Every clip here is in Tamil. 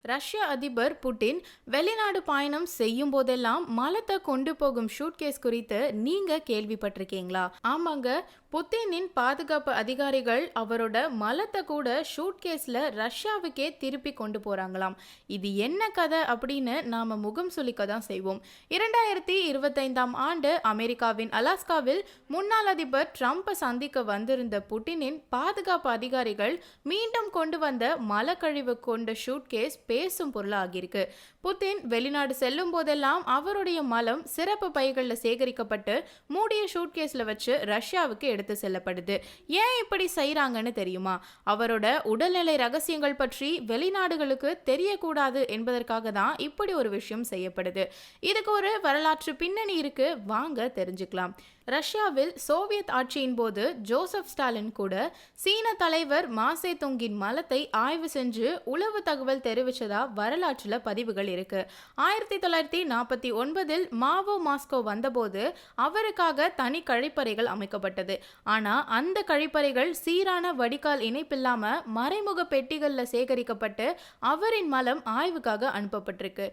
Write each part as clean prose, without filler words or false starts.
ரஷ்ய அதிபர் புட்டின் வெளிநாடு பயணம் செய்யும் போதெல்லாம் மலத்தை கொண்டு போகும் ஷூட்கேஸ் குறித்து நீங்க கேள்விப்பட்டிருக்கீங்களா? ஆமாங்க. புட்டினின் பாதுகாப்பு அதிகாரிகள் அவரோட மலத்தை கூட ஷூட்கேஸ்ல ரஷ்யாவுக்கே திருப்பி கொண்டு போறாங்களாம். இது என்ன கதை அப்படின்னு நாம முகம் சுளிக்க தான் செய்வோம். 2025ஆம் ஆண்டு அமெரிக்காவின் அலாஸ்காவில் முன்னாள் அதிபர் ட்ரம்ப்பை சந்திக்க வந்திருந்த புட்டினின் பாதுகாப்பு அதிகாரிகள் மீண்டும் கொண்டு வந்த மலக்கழிவு கொண்ட ஷூட்கேஸ் பேசும் பொருளாகியிருக்கு. புட்டின் வெளிநாடு செல்லும் போதெல்லாம் அவருடைய மலம் சிறப்பு பைகள்ல சேகரிக்கப்பட்டு மூடிய ஷூட்கேஸ்ல வச்சு ரஷ்யாவுக்கு எடுத்து செல்லப்படுது. ஏன் இப்படி செய்யறாங்கன்னு தெரியுமா? அவரோட உடல்நிலை ரகசியங்கள் பற்றி வெளிநாடுகளுக்கு தெரியக்கூடாது என்பதற்காக தான் இப்படி ஒரு விஷயம் செய்யப்படுது. இதுக்கு ஒரு வரலாற்று பின்னணி இருக்கு, வாங்க தெரிஞ்சுக்கலாம். ரஷ்யாவில் சோவியத் ஆட்சியின் போது ஜோசப் ஸ்டாலின் கூட சீன தலைவர் மாசே துங்கின் மலத்தை ஆய்வு செஞ்சு உளவு தகவல் தெரிவிச்சதா வரலாற்றுல பதிவுகள் இருக்கு. 1949இல் மாவோ மாஸ்கோ வந்தபோது அவருக்காக தனி கழிப்பறைகள் அமைக்கப்பட்டது. ஆனா அந்த கழிப்பறைகள் சீரான வடிகால் இணைப்பில்லாம மறைமுக பெட்டிகள்ல சேகரிக்கப்பட்டு அவரின் மலம் ஆய்வுக்காக அனுப்பப்பட்டிருக்கு.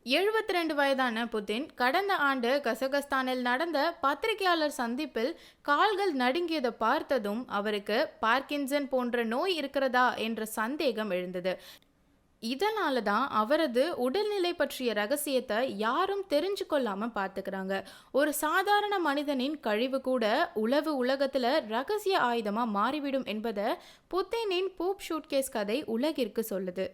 72 வயதான புட்டின் கடந்த ஆண்டு கசகஸ்தானில் நடந்த பத்திரிகையாளர் சந்திப்பில் கால்கள் நடுங்கியதை பார்த்ததும் அவருக்கு பார்க்கின்சன் போன்ற நோய் இருக்கிறதா என்ற சந்தேகம் எழுந்தது. இதனால தான் அவரது உடல்நிலை பற்றிய ரகசியத்தை யாரும் தெரிஞ்சு கொள்ளாம பார்த்துக்கிறாங்க. ஒரு சாதாரண மனிதனின் கழிவு கூட உளவு உலகத்துல ரகசிய ஆயுதமா மாறிவிடும் என்பதை புட்டினின் பூப் ஷூட்கேஸ் கதை உலகிற்கு சொல்லுது.